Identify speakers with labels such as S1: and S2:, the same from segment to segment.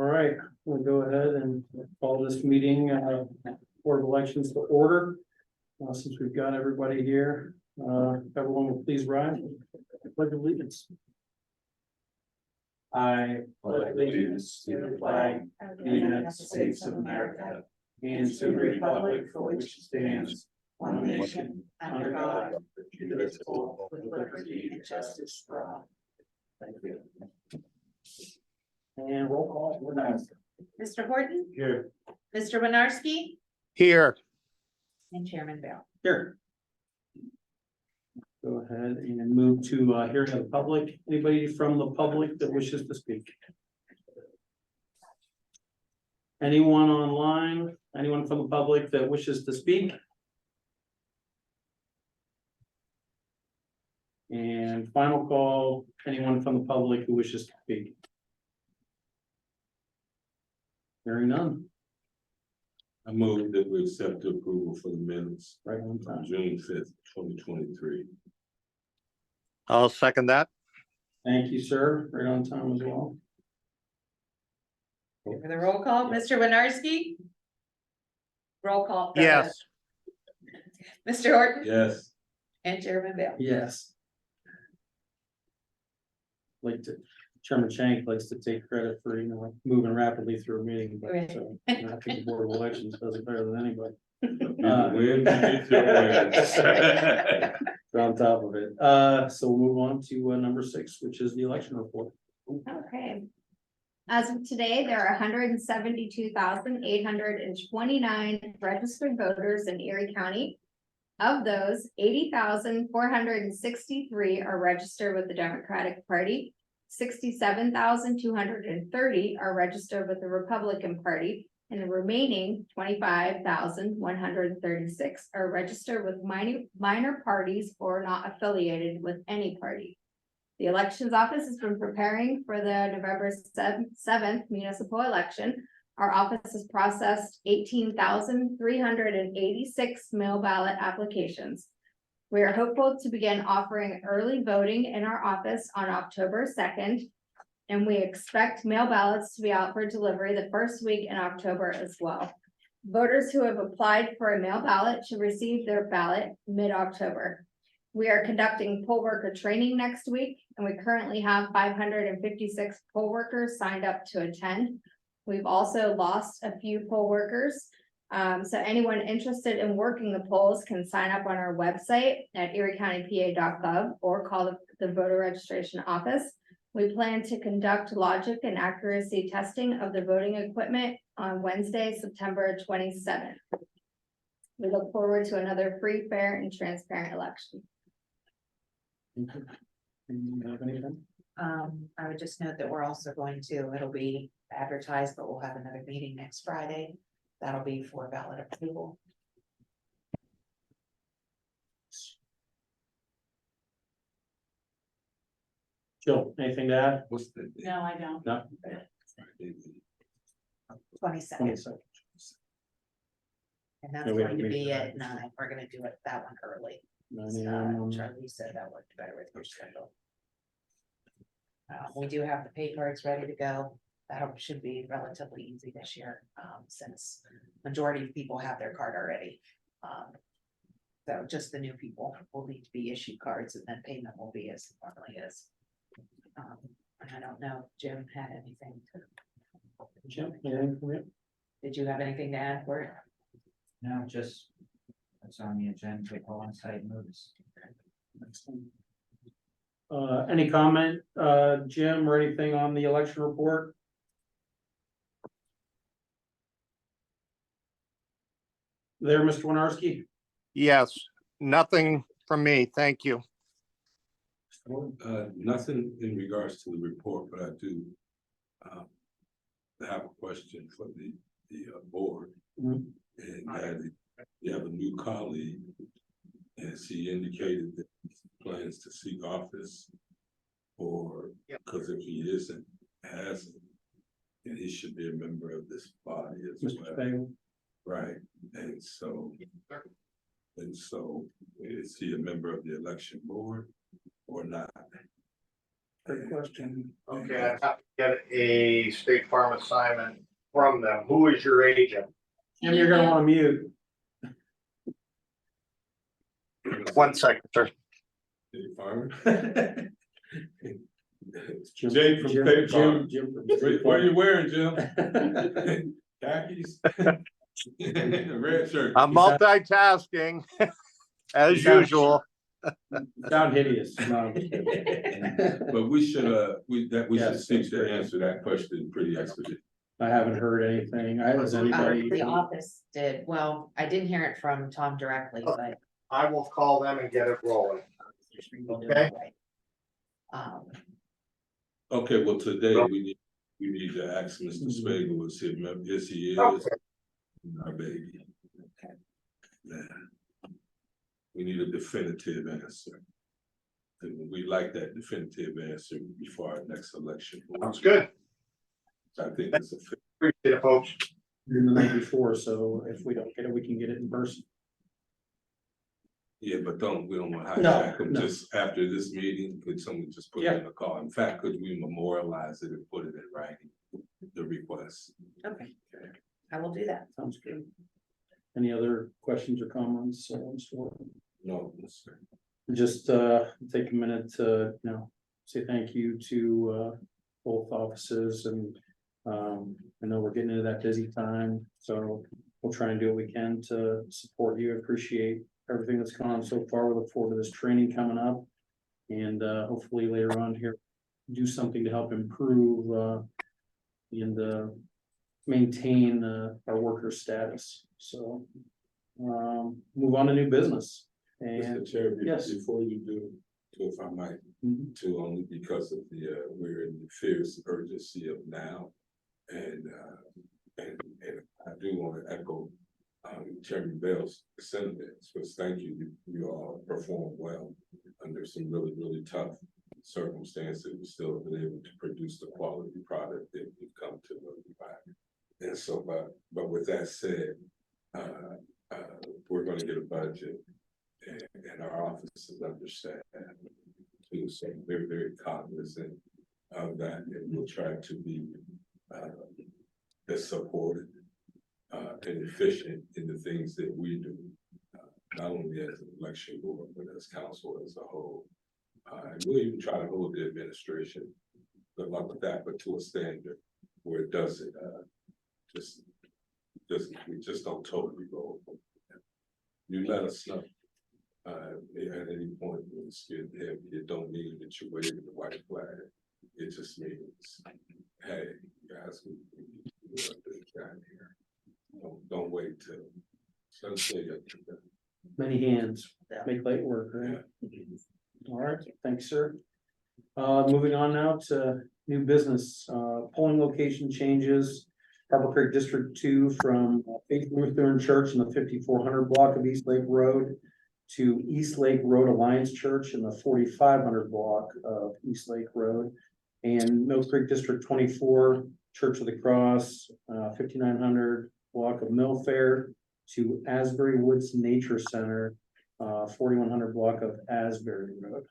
S1: All right, we'll go ahead and call this meeting, Board of Elections to order. Since we've got everybody here, everyone will please rise. Pledge of allegiance. I pledge allegiance to the flag of the United States of America and to the republic for which it stands, one nation, under God, indivisible, with liberty and justice for all. Thank you. And roll call.
S2: Mr. Horton,
S1: Here.
S2: Mr. Winarski,
S3: Here,
S2: and Chairman Bell.
S1: Here. Go ahead and move to hearing of the public. Anybody from the public that wishes to speak? Anyone online? Anyone from the public that wishes to speak? And final call, anyone from the public who wishes to speak? Hearing none,
S4: I move that we accept the approval for the minutes
S1: right on
S4: on
S1: time.
S4: June 5th, 2023.
S3: I'll second that.
S1: Thank you, sir. Right on time as well.
S2: For the roll call, Mr. Winarski. Roll call.
S3: Yes,
S2: Mr. Horton
S4: Yes,
S2: and Chairman Bell.
S1: Yes. Like to, Chairman Shank likes to take credit for, moving rapidly through a meeting, but
S2: Right.
S1: I think the Board of Elections does it better than anybody.
S4: win, get your wins.
S1: We're on top of it. So we'll move on to number 6, which is the election report.
S5: Okay. As of today, there are 172,829 registered voters in Erie County. Of those, 80,463 are registered with the Democratic Party. 67,230 are registered with the Republican Party. And the remaining 25,136 are registered with minor parties or not affiliated with any party. The elections office has been preparing for the November 7th municipal election. Our office has processed 18,386 mail ballot applications. We are hopeful to begin offering early voting in our office on October 2nd. And we expect mail ballots to be out for delivery the first week in October as well. Voters who have applied for a mail ballot should receive their ballot mid-October. We are conducting poll worker training next week, and we currently have 556 poll workers signed up to attend. We've also lost a few poll workers. So anyone interested in working the polls can sign up on our website at eriecountypa.gov or call the voter registration office. We plan to conduct logic and accuracy testing of the voting equipment on Wednesday, September 27th. We look forward to another free, fair, and transparent election.
S1: Thank you. Anyone have anything?
S2: I would just note that we're also going to, it'll be advertised, but we'll have another meeting next Friday. That'll be for ballot approval.
S1: Jill, anything to add?
S4: what's the?
S2: No, I don't.
S1: No.
S2: 22nd,
S1: 22nd.
S2: and that's
S1: Yeah, we have
S2: going to
S1: a meeting
S2: be
S1: for
S2: at
S1: that.
S2: 9. We're gonna do it that one early.
S1: 9 a.m.
S2: Charlie said that worked better with your schedule. We do have the pay cards ready to go. That should be relatively easy this year, since majority of people have their card already. So just the new people will need to be issued cards, and then payment will be as it normally is. And I don't know, if Jim had anything to.
S1: Jim, anything from you?
S2: Did you have anything to add for it?
S6: No, just, it's on the agenda to go on site moves.
S1: Any comment, Jim, or anything on the election report? There, Mr. Winarski?
S3: yes, nothing from me. Thank you.
S4: Nothing in regards to the report, but I do have a question for the board.
S1: Mhm.
S4: And that you have a new colleague, and she indicated that he plans to seek office, or, because if he isn't, hasn't, and he should be a member of this body as
S1: Mr.
S4: well.
S1: Spagle?
S4: Right, and so is he a member of the election board or not?
S1: Great question.
S7: Okay, I have to get a State Farm assignment from them. Who is your agent?
S1: Jim, you're gonna wanna mute.
S7: 1 second, sir.
S4: Did Farmer?
S1: Jim-
S4: Jake from
S1: Jim-
S4: State Farm.
S1: Jim from
S4: What
S1: State
S4: what are you
S1: Farm.
S4: wearing, Jim? Khakis? Red shirt.
S3: I'm multitasking as
S1: You sound-
S3: usual.
S1: Sound hideous. No, I'm just kidding.
S4: But we should should
S1: Yes,
S4: seek
S1: that's
S4: to
S1: great.
S4: answer that question pretty expeditiously.
S1: I haven't heard anything. Has anybody?
S2: The office did, well, I didn't hear it from Tom directly, but.
S7: I will call them and get it rolling. Okay.
S4: Okay, well, today we need to ask Mr. Spagel, is he
S7: Okay.
S4: our baby? Yeah. We need a definitive answer. And we'd like that definitive answer before our next election.
S7: Sounds good.
S4: I think it's a,
S7: Appreciate it, folks.
S1: You're the night before, so if we don't get it, we can get it in person.
S4: yeah, but we don't want to
S1: No,
S4: hijack them.
S1: no.
S4: Just after this meeting, could someone just put it in a call? In fact, could we memorialize it and put it in writing, the request?
S2: Okay, I will do that.
S1: Sounds good. Any other questions or comments? Mr. Warren?
S4: No, sir.
S1: Just take a minute to, say thank you to both offices and I know we're getting into that busy time, so we'll try and do what we can to support you. Appreciate everything that's gone on so far. We look forward to this training coming up. And hopefully later on here, do something to help improve and maintain our worker status. So move on to new business. And
S4: Mr. Chair,
S1: yes.
S4: before you do, if I might,
S1: Mhm.
S4: to only because of we're in the fierce urgency of now. And I do want to echo Chairman Bell's sentiments, because thank you, you all performed well under some really, really tough circumstances. We still have been able to produce the quality product that we've come to know by. And so, but with that said, we're gonna get a budget and our office is understaffed too, so they're very cognizant of that, and we'll try to be as supportive and efficient in the things that we do, not only as an election board, but as council as a whole. And we'll even try to hold the administration, good luck with that, but to a standard where it doesn't we just don't totally go over. You let us know. At any point when it's getting heavy, it don't mean that you're waving the white flag. It just means, hey, guys, we do this down here. Don't wait till. So say that.
S1: Many hands make light work, right? All right, thanks, sir. Moving on now to new business, polling location changes. Harbor Creek District 2 from Faith Lutheran Church in the 5400 block of East Lake Road to East Lake Road Alliance Church in the 4500 block of East Lake Road. And Mill Creek District 24, Church of the Cross, 5900 block of Mill Fair to Asbury Woods Nature Center, 4100 block of Asbury Road.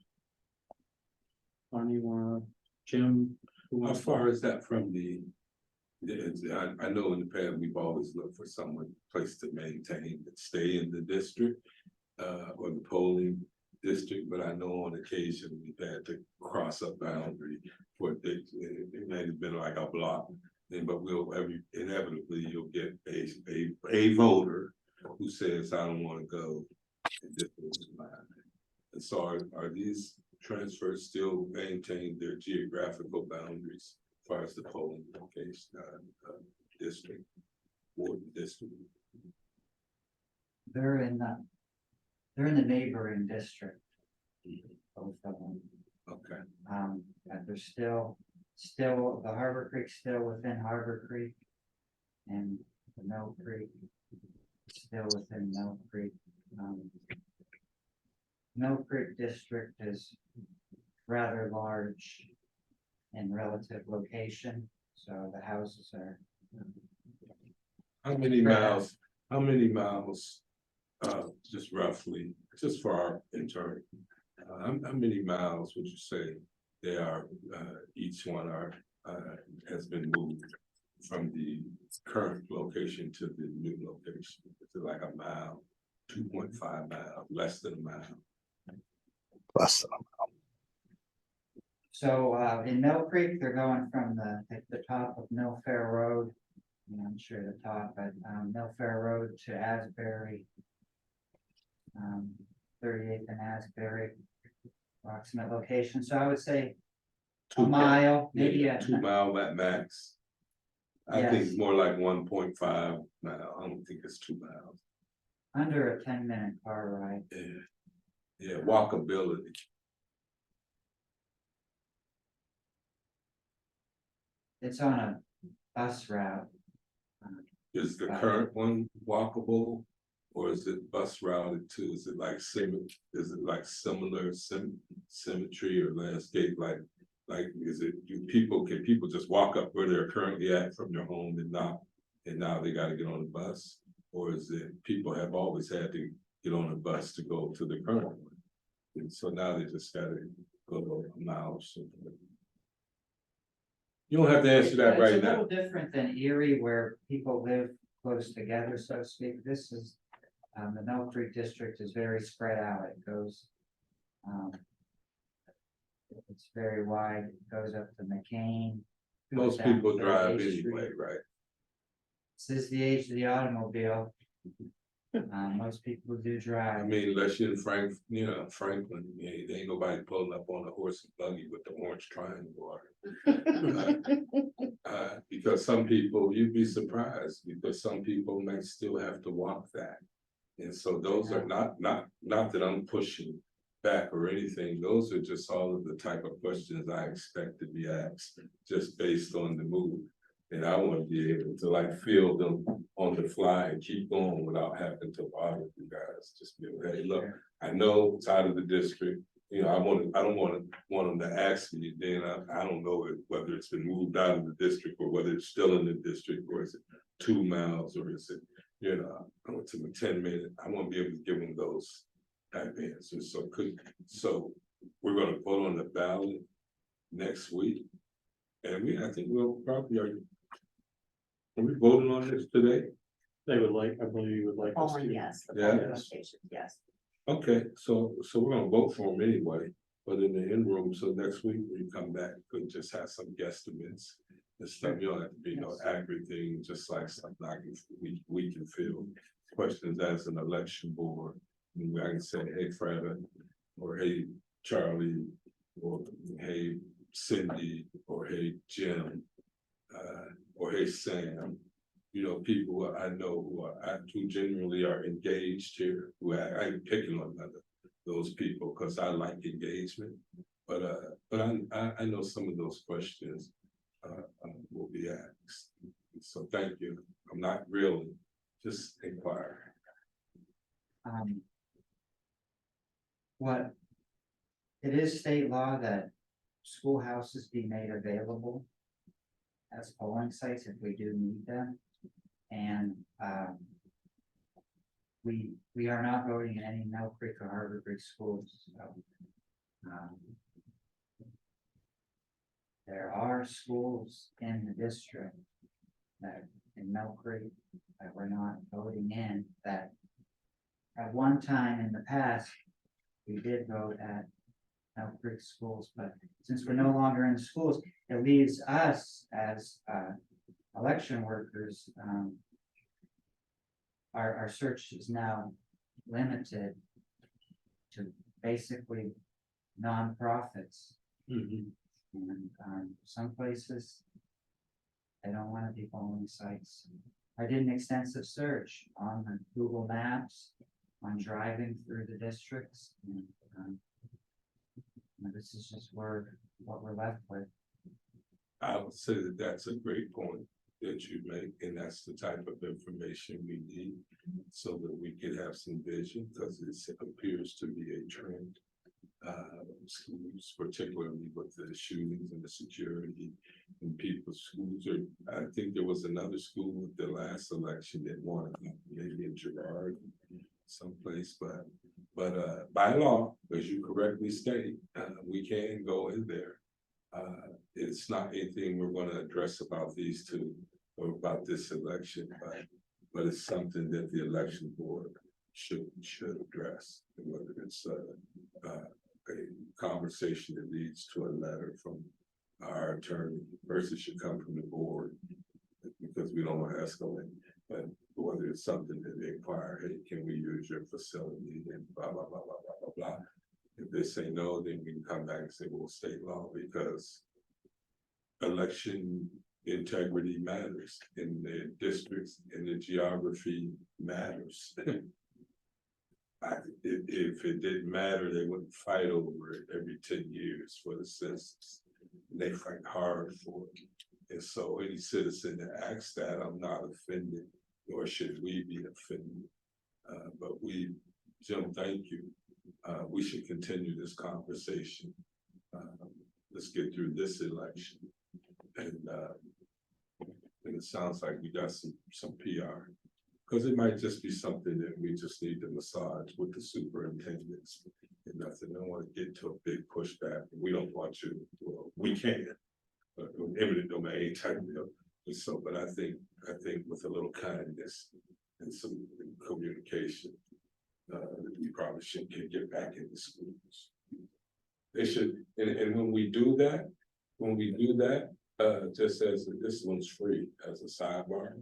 S1: Anyone, Jim? who
S4: How
S1: wants to-
S4: far is that from I know in the past, we've always looked for place to maintain and stay in the district, or the polling district, but I know on occasion we've had to cross a boundary for it may have been like a block. But inevitably you'll get a voter who says, I don't want to go. And this is mine. And so are these transfers still maintain their geographical boundaries as far as the polling location, district, ward district?
S6: They're in the neighboring district. Both of them.
S4: Okay,
S6: And they're still, the Harbor Creek still within Harbor Creek. And the Mill Creek still within Mill Creek. Mill Creek District is rather large in relative location, so the houses are.
S4: how many miles, just roughly, just for our internal, how many miles would you say they are, each one has been moved from the current location to the new location. It's like a mile, 2.5 miles, less than a mile.
S3: Bless them.
S6: So, in Mill Creek, they're going from the top of Mill Fair Road. I'm not sure the top, but, Mill Fair Road to Asbury. 38th and Asbury, approximate location, so I would say a
S4: 2
S6: mile, maybe
S4: Yeah,
S6: a
S4: 2 mile at max. I think
S6: Yes.
S4: it's more like 1.5 mile. I don't think it's 2 miles.
S6: under a 10-minute car ride.
S4: Yeah, yeah, walkability.
S6: It's on a bus route.
S4: Is the
S6: Right.
S4: current one walkable? Or is it bus routed to, is it like similar symmetry or landscape, is it, can people just walk up where they're currently at from their home and now they gotta get on the bus? Or is it, people have always had to get on a bus to go to the current one? And so now they just gotta go a mile or something. You don't have to answer that
S6: It's
S4: right
S6: a
S4: now.
S6: little different than Erie where people live close together, so to speak. This is, the Mill Creek district is very spread out. It goes, it's very wide. It goes up to McCain. goes
S4: Most
S6: down
S4: people
S6: 38th
S4: drive
S6: Street.
S4: anyway, right?
S6: This is the age of the automobile. Most people do
S4: I
S6: drive.
S4: mean, unless you're in Franklin, there ain't nobody pulling up on a horse and buggy with the orange triangle. Because some people, you'd be surprised, because some people may still have to walk that. And so those are not that I'm pushing back or anything, those are just all of the type of questions I expect to be asked, just based on the mood. And I want to be able to like feel them on the fly and keep going without having to bother you guys. Just be like, hey, look, I know it's out of the district. I don't want them to ask me, then I don't know whether it's been moved out of the district or whether it's still in the district, or is it 2 miles, or is it, I want to 10 minutes. I want to be able to give them those type answers. So we're gonna vote on the ballot next week. And I think we'll probably are we voting on this today?
S1: I believe you would like us
S2: Only
S1: to.
S2: yes, the
S4: Yeah.
S2: polling locations, yes.
S4: Okay, so we're gonna vote for them anyway, but in the interim, so next week when you come back, we can just have some guesstimates. And stuff, you don't have to be no accurate thing, just like something we can fill questions as an election board. And I can say, hey, Fred, or hey, Charlie, or hey, Cindy, or hey, Jim, or hey, Sam. People I know who genuinely are engaged here, who I'm picking on those people because I like engagement. But I know some of those questions will be asked. So thank you. I'm not really, just inquire.
S6: What, it is state law that schoolhouses be made available as polling sites if we do need them. And, we are not voting in any Mill Creek or Harbor Creek schools, so. There are schools in the district that in Mill Creek that we're not voting in, that at one time in the past, we did vote at Mill Creek schools, but since we're no longer in the schools, it leaves us as election workers. Our search is now limited to basically nonprofits. And some places, they don't want to be polling sites. I did an extensive search on the Google Maps, on driving through the districts. And this is just what we're left with.
S4: I would say that that's a great point that you make, and that's the type of information we need so that we can have some vision, because it appears to be a trend. Schools, particularly with the shootings and the security in people's schools, or I think there was another school with the last election that won, maybe in Girard, someplace, but by law, as you correctly state, we can go in there It's not anything we're gonna address about these two or about this election, but it's something that the election board should address. Whether it's a conversation that leads to a letter from our attorney versus should come from the board. Because we don't want to escalate, but whether it's something that they inquire, hey, can we use your facility and blah, blah, blah, blah, blah, blah, blah. If they say no, then we can come back and say, well, state law, because election integrity matters in the districts and the geography matters. If it didn't matter, they wouldn't fight over it every 10 years for the census. They fight hard for it. And so any citizen that asks that, I'm not offended, nor should we be offended. But Jim, thank you. We should continue this conversation. Let's get through this election. And it sounds like we got some PR. Because it might just be something that we just need to massage with the superintendents and nothing. I don't want to get to a big pushback. We don't want you, well, we can. Eminent domain type deal. And so, but I think with a little kindness and some communication, we probably should get back into schools. They should, and when we do that, just as this one's free as a sidebar,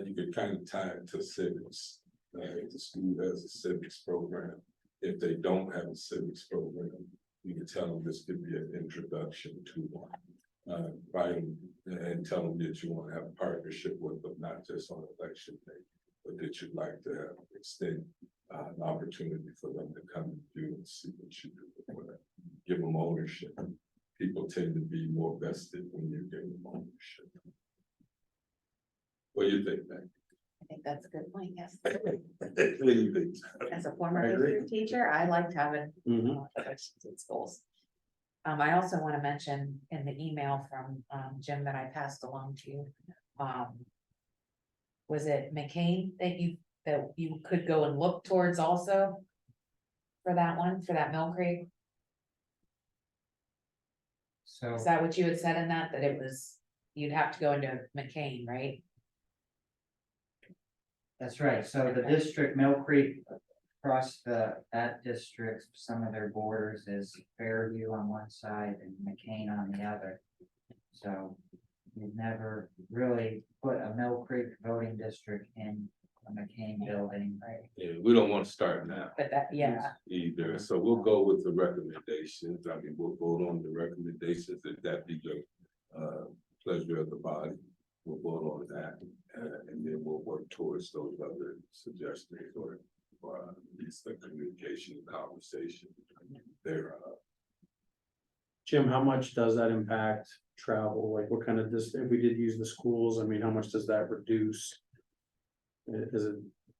S4: you could kind of tie it to civics. If the school has a civics program, if they don't have a civics program, you can tell them this could be an introduction to one. Invite them and tell them that you want to have a partnership with them, not just on election day, but that you'd like to have extend an opportunity for them to come and do and see what you do. Give them ownership. People tend to be more vested when you give them ownership. What do you think, man?
S2: I think that's a good point, yes.
S4: What do you think?
S2: As a
S1: I
S2: former
S1: agree.
S2: history teacher, I liked having
S1: Mhm.
S2: elections in schools. I also want to mention in the email from Jim that I passed along to you. Was it McCain that you could go and look towards also? For that one, for that Mill Creek?
S6: So,
S2: Is that what you had said in that it was, you'd have to go into McCain, right?
S6: that's right, so the district, Mill Creek, across that district, some of their borders is Fairview on one side and McCain on the other. So we've never really put a Mill Creek voting district in a McCain building, right?
S4: Yeah, we don't want to start now.
S2: But that, yeah,
S4: Either, so we'll go with the recommendations, I mean, we'll vote on the recommendations, if that be the pleasure of the body. We'll vote on that, and then we'll work towards those other suggestions or at least the communication, conversation there.
S1: Jim, how much does that impact travel? Like what kind of if we did use the schools, I mean, how much does that reduce? Is it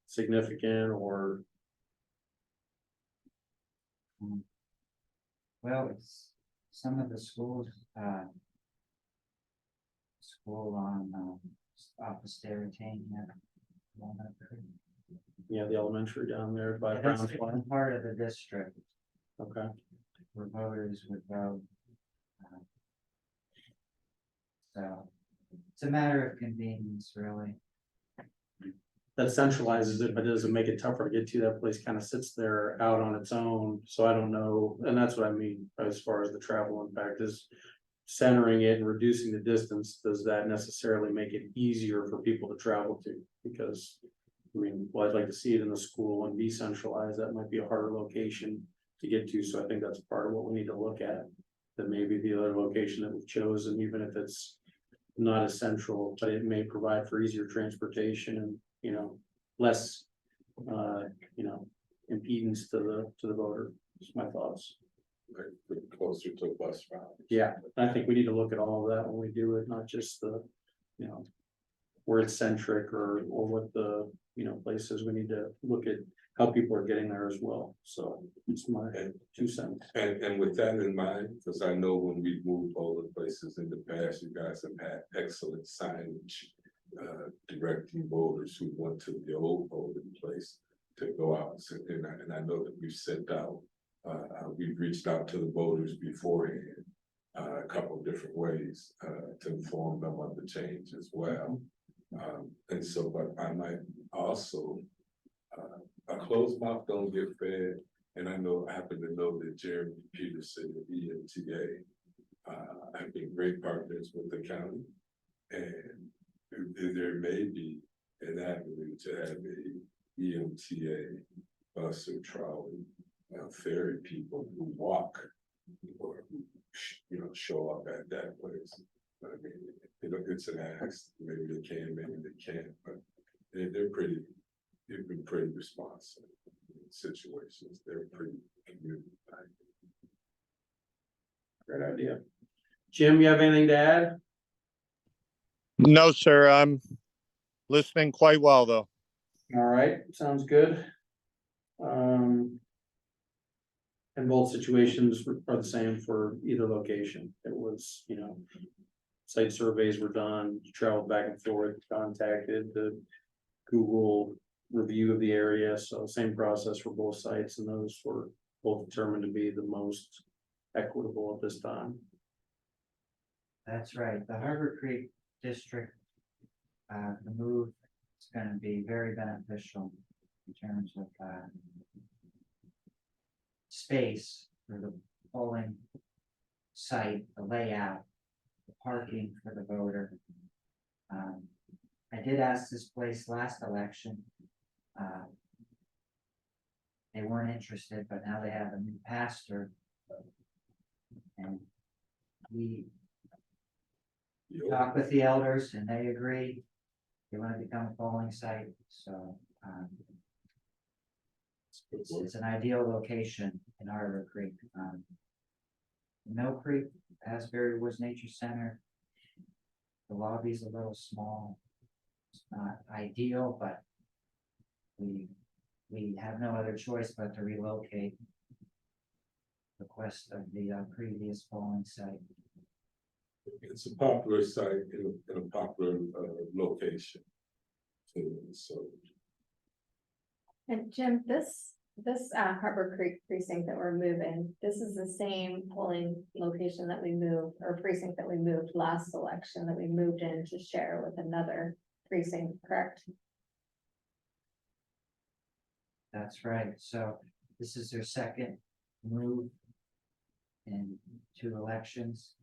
S1: significant or?
S6: Well, it's some of the schools, school on, off of Sterretania.
S1: Yeah, the elementary down there by
S6: That's
S1: Brown's Farm.
S6: part of the district
S1: Okay,
S6: where voters would vote. So it's a matter of convenience, really.
S1: that centralizes it, but does it make it tougher to get to? That place kind of sits there out on its own, so I don't know, and that's what I mean as far as the travel impact is. Centering it and reducing the distance, does that necessarily make it easier for people to travel to? Because, I mean, well, I'd like to see it in the school and decentralized, that might be a harder location to get to, so I think that's part of what we need to look at. That maybe the other location that we've chosen, even if it's not as central, but it may provide for easier transportation and, you know, less, impedance to the voter, is my thoughts.
S4: Like closer to a bus route.
S1: Yeah, I think we need to look at all of that when we do it, not just the, where it's centric or what the, places. We need to look at how people are getting there as well. So it's my 2 cents.
S4: And with that in mind, because I know when we moved polling places in the past, you guys have had excellent signage. Directing voters who went to the old polling place to go out and I know that we've sent out. We've reached out to the voters beforehand a couple of different ways, to inform them of the change as well. And so, but I might also, a closed mouth don't get fed. And I happen to know that Jeremy Peterson, the EMTA, have been great partners with the county. And there may be an avenue to have a EMTA bus or trolley, ferry people who walk or who, show up at that place. But I mean, it's an ask, maybe they can, maybe they can't, but they've been pretty responsive in situations. They're pretty community.
S1: Great idea. Jim, you have anything to add?
S3: No, sir, I'm listening quite well, though.
S1: All right, sounds good. And both situations are the same for either location. It was, site surveys were done, traveled back and forth, contacted the Google review of the area, so same process for both sites, and those were both determined to be the most equitable at this time.
S6: That's right, the Harbor Creek District, the move is gonna be very beneficial in terms of, space for the polling site, the layout, the parking for the voter. I did ask this place last election. They weren't interested, but now they have a new pastor. And we talked with the elders and they agree. They want to become a polling site, so, it's an ideal location in Harbor Creek. Mill Creek, Asbury Woods Nature Center. The lobby's a little small. It's not ideal, but we have no other choice but to relocate. Request of the previous polling site.
S4: It's a popular site in a popular location. So.
S5: And Jim, this Harbor Creek precinct that we're moving, this is the same polling location that we moved, or precinct that we moved last election, that we moved in to share with another precinct, correct?
S6: That's right. So this is their second move in 2 elections.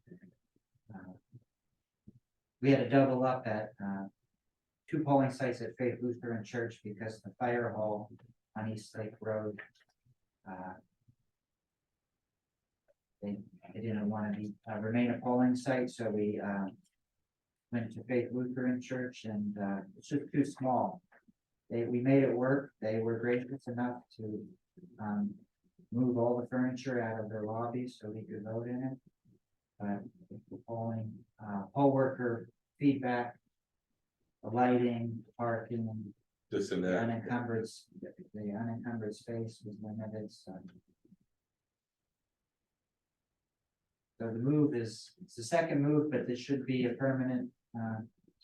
S6: We had to double up at 2 polling sites at Faith Lutheran Church because the fire hall on East Lake Road, they didn't want to remain a polling site, so we went to Faith Lutheran Church, and it's just too small. We made it work. They were gracious enough to move all the furniture out of their lobby so we could vote in it. But the polling, poll worker feedback, the lighting, parking,
S4: Just in
S6: the
S4: that.
S6: unencumbered space was limited, so. So the move it's the second move, but this should be a permanent,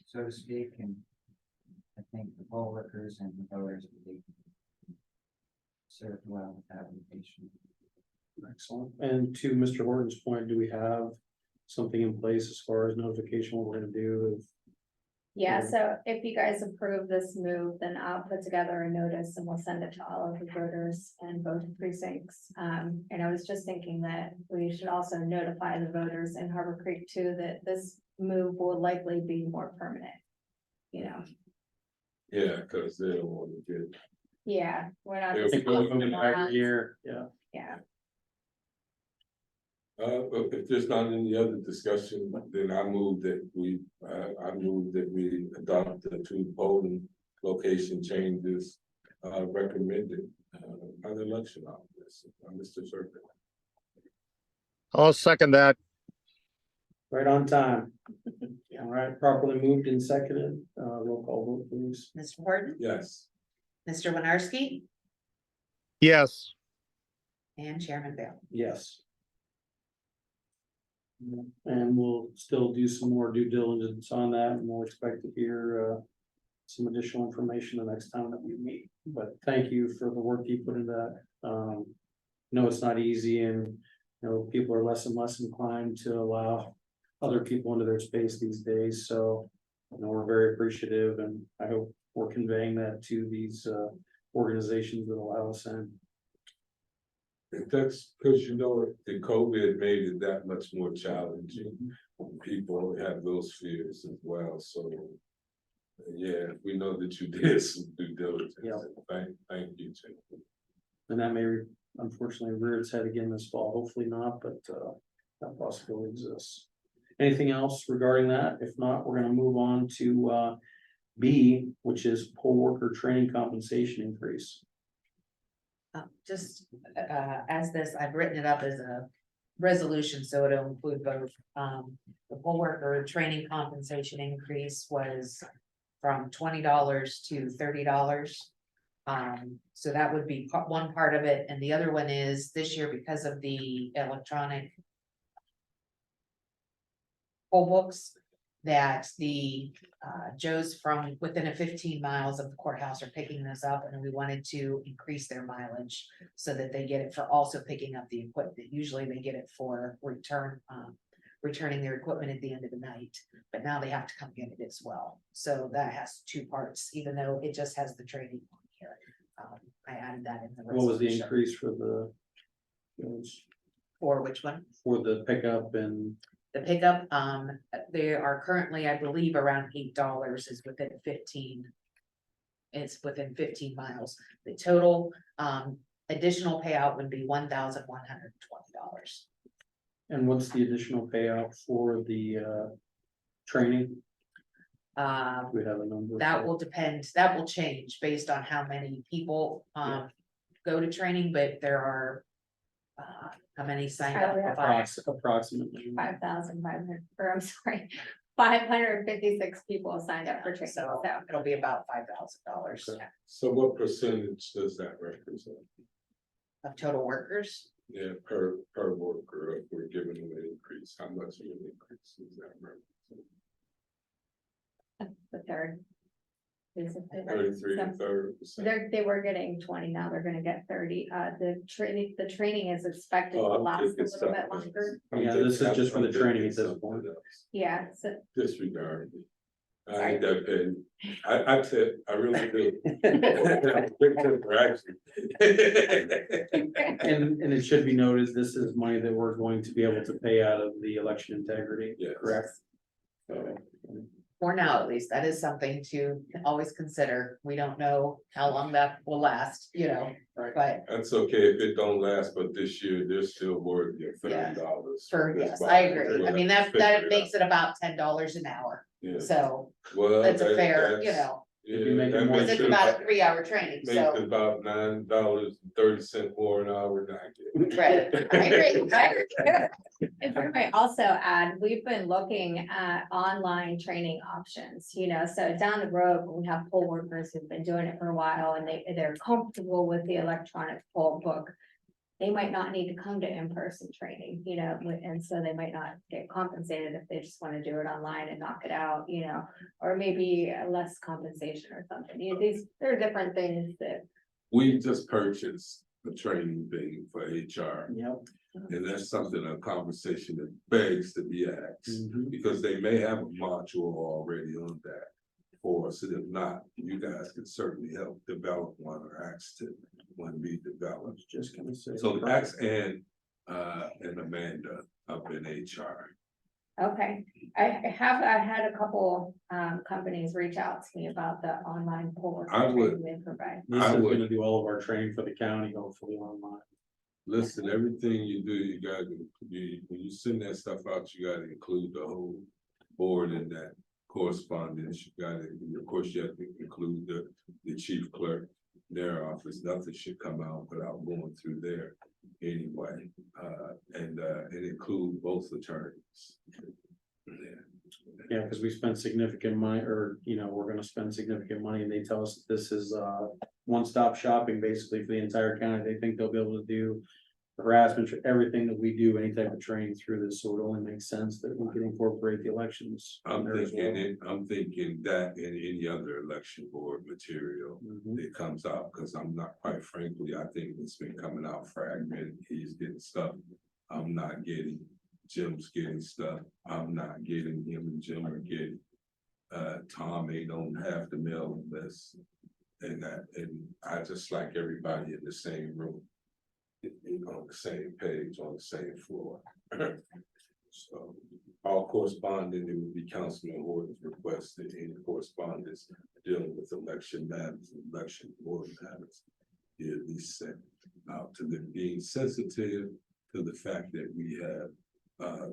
S6: so to speak, and I think the poll workers and the voters will be served well with that location.
S1: Excellent. And to Mr. Horton's point, do we have something in place as far as notification, what we're gonna do?
S5: Yeah, so if you guys approve this move, then I'll put together a notice and we'll send it to all of the voters and both precincts. And I was just thinking that we should also notify the voters in Harbor Creek too, that this move will likely be more permanent.
S4: Yeah, because they don't want to get.
S5: Yeah, we're not.
S4: Yeah,
S5: just
S1: I think we're
S5: leaving
S1: looking
S5: it
S1: every
S5: around.
S1: year, yeah.
S5: Yeah,
S4: But if there's not any other discussion, then I move that we adopt the 2 polling location changes recommended by the election office, Mr. Circle.
S3: I'll second that.
S1: Right on time. All right, properly moved and seconded. Roll call vote, please.
S2: Mr. Horton,
S4: Yes.
S2: Mr. Winarski,
S3: Yes,
S2: and Chairman Bale.
S1: Yes. And we'll still do some more due diligence on that, and we'll expect to hear some additional information the next time that we meet. But thank you for the work you put into that. No, it's not easy, and people are less and less inclined to allow other people into their space these days, so. We're very appreciative, and I hope we're conveying that to these organizations that allow us in.
S4: That's because the COVID made it that much more challenging. People have those fears as well, so. Yeah, we know that you did some due diligence.
S1: Yeah.
S4: Thank you, Jim.
S1: And that may unfortunately rear its head again this fall, hopefully not, but that possibility exists. Anything else regarding that? If not, we're gonna move on to B, which is poll worker training compensation increase.
S2: Just, as this, I've written it up as a resolution, so it'll include both, the poll worker training compensation increase was from $20 to $30. So that would be one part of it, and the other one is this year, because of the electronic poll books, that the Joes from within a 15 miles of the courthouse are picking this up, and we wanted to increase their mileage so that they get it for also picking up the equipment. Usually they get it for returning their equipment at the end of the night, but now they have to come get it as well. So that has two parts, even though it just has the training on here. I added that in the
S1: What was the
S2: resolution.
S1: increase for the?
S2: For which one?
S1: For the pickup and,
S2: The pickup, they are currently, I believe, around $8 is within 15. It's within 15 miles. The total, additional payout would be $1,120.
S1: and what's the additional payout for the training? Do we have a number?
S2: That will depend, that will change based on how many people, go to training, but there are, how many signed up?
S5: Probably
S1: Approximately.
S5: 5,500, or I'm sorry, 556 people signed up for training,
S2: So
S5: so.
S2: it'll be about $5,000
S1: Okay.
S4: So what percentage does that represent?
S2: of total workers.
S4: Yeah, per worker, if we're giving them an increase, how much of an increase is that represent?
S5: The third. Basically,
S4: 33 to
S5: some-
S4: 30%.
S5: They were getting 20, now they're gonna get 30, the training is expected to
S4: Oh, I'm
S5: last a
S4: thinking
S5: little bit
S4: something
S5: longer.
S4: else. I'm
S1: Yeah, this is
S4: thinking-
S1: just for the
S4: I'm
S1: training
S4: thinking
S1: at this
S4: something
S1: point.
S4: else.
S5: Yeah, so,
S4: Disregard me. I
S5: Sorry.
S4: ain't that petty. I tell, I really do. Big tip for action.
S1: And it should be noted, this is money that we're going to be able to pay out of the election integrity,
S4: Yes.
S1: correct? So,
S2: For now, at least, that is something to always consider. We don't know how long that will last,
S1: Right.
S2: but
S4: That's okay if it don't last, but this year they're still worthy of $30.
S2: for, yes, I agree. I mean, that makes it about $10 an hour.
S4: Yeah,
S2: So
S4: well.
S2: that's a
S4: that-
S2: fair,
S4: that's-
S1: You'd be
S4: Yeah,
S1: making
S4: that
S1: more
S2: because
S4: makes
S2: it's
S4: it
S2: about a 3-hour training,
S4: Makes it
S2: so.
S4: about $9.30 more an hour than I get.
S2: Right, I agree, I agree.
S5: if I might also add, we've been looking at online training options, so down the road, when we have poll workers who've been doing it for a while and they're comfortable with the electronic poll book. They might not need to come to in-person training, and so they might not get compensated if they just want to do it online and knock it out, or maybe less compensation or something. There are different things that.
S4: We just purchased a training thing for HR,
S1: Yep.
S4: and that's something, a conversation that begs to be asked.
S1: Mhm.
S4: Because they may have a module already on that for us, and if not, you guys can certainly help develop one or ask to one be developed.
S1: Just gonna say.
S4: So ask and Amanda up in HR.
S5: Okay, I had a couple companies reach out to me about the online poll worker
S4: I would-
S5: training they provide.
S1: This
S4: I
S1: is
S4: would-
S1: gonna do all of our training for the county, hopefully online.
S4: Listen, everything you do, you gotta, when you send that stuff out, you gotta include the whole board in that correspondence. You gotta, of course, you have to include the chief clerk, their office. Nothing should come out without going through there anyway. And include both attorneys.
S1: Yeah, because we spent significant money, or, we're gonna spend significant money, and they tell us that this is one-stop shopping basically for the entire county. They think they'll be able to do harassment, everything that we do, any type of training through this, so it only makes sense that we can incorporate the elections. in
S4: I'm
S1: there as well.
S4: thinking that in any other election board material
S1: Mhm.
S4: that comes out, because I'm not, quite frankly, I think it's been coming out fragmented. He's getting stuff I'm not getting, Jim's getting stuff, I'm not getting, him and Jim are getting. Tom ain't on half the mailing list. And I just like everybody in the same room. On the same page, on the same floor. So, all corresponding, it would be Councilman Horton's request that any correspondence dealing with election matters, election board matters. Be at least sent out to them, being sensitive to the fact that we have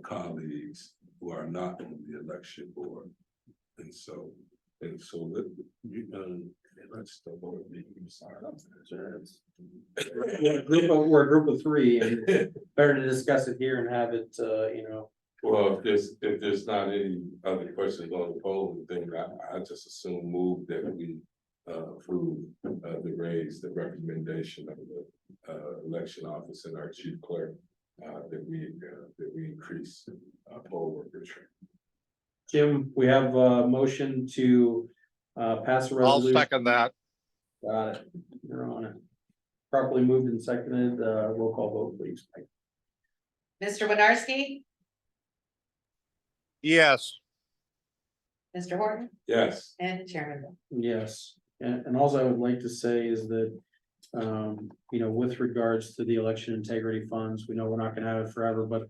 S4: colleagues who are not on the election board. And so let you let's the board meeting start up.
S1: We're a group of three, and better to discuss it here and have it,
S4: Well, if there's not any other questions on the poll, then I just assume move that we approve the recommendation of the election office and our chief clerk. That we increase poll workers.
S1: Jim, we have a motion to pass a
S3: I'll
S1: resolution.
S3: second that.
S1: Got it. You're on it. Properly moved and seconded, roll call vote, please.
S2: Mr. Winarski,
S3: Yes,
S2: Mr. Horton,
S4: Yes,
S2: and Chairman Ball.
S1: Yes, and all I would like to say is that, with regards to the election integrity funds, we know we're not gonna have it forever, but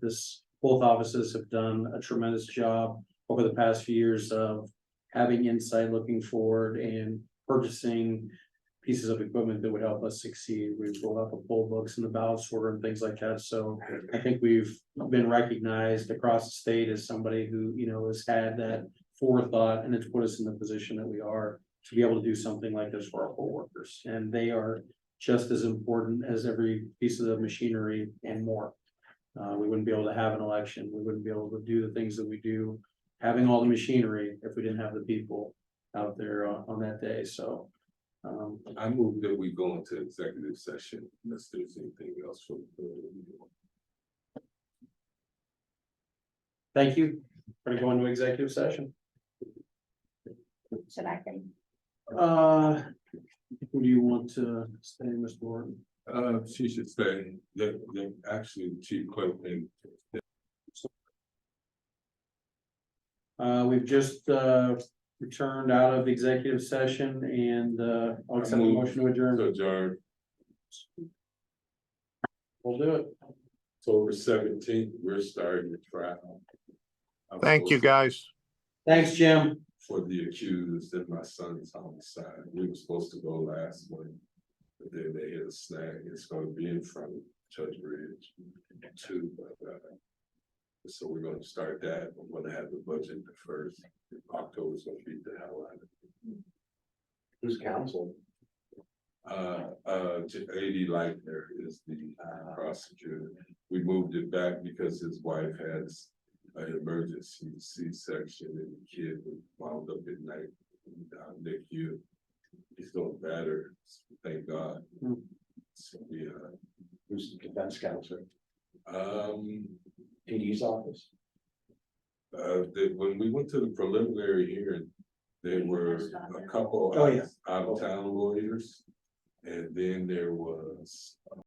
S1: both offices have done a tremendous job over the past few years of having insight, looking forward, and purchasing pieces of equipment that would help us succeed. We've rolled out the poll books and the ballot sorter and things like that, so I think we've been recognized across the state as somebody who, has had that forethought, and it's put us in the position that we are to be able to do something like this for our poll workers, and they are just as important as every piece of the machinery and more. We wouldn't be able to have an election, we wouldn't be able to do the things that we do, having all the machinery, if we didn't have the people out there on that day, so.
S4: I move that we go into executive session unless there's anything else from.
S1: Thank you. We're gonna go into executive session.
S5: Should I can,
S1: Who do you want to stay, Mr. Horton?
S4: She should stay, actually, the chief clerk and
S1: We've just returned out of executive session, and I'll accept the motion to adjourn.
S4: adjourn.
S1: We'll do it.
S4: October 17th, we're starting the trial.
S3: thank you, guys.
S1: Thanks, Jim.
S4: For the accused in my son's homicide. We were supposed to go last one. But then they hit a snag. It's gonna be in front of Judge Ridge too, but so we're gonna start that. We're gonna have the budget the first. October's gonna beat the hell out of it.
S7: Who's counsel?
S4: A.D. Leitner is the prosecutor. We moved it back because his wife has an emergency C-section and the kid was wound up at night. NICU. He's doing better, thank God. So we
S7: Who's the defense counsel?
S4: um,
S7: PD's office?
S4: when we went to the preliminary hearing, there were a couple
S1: Oh, yeah.
S4: out of town lawyers. And then there was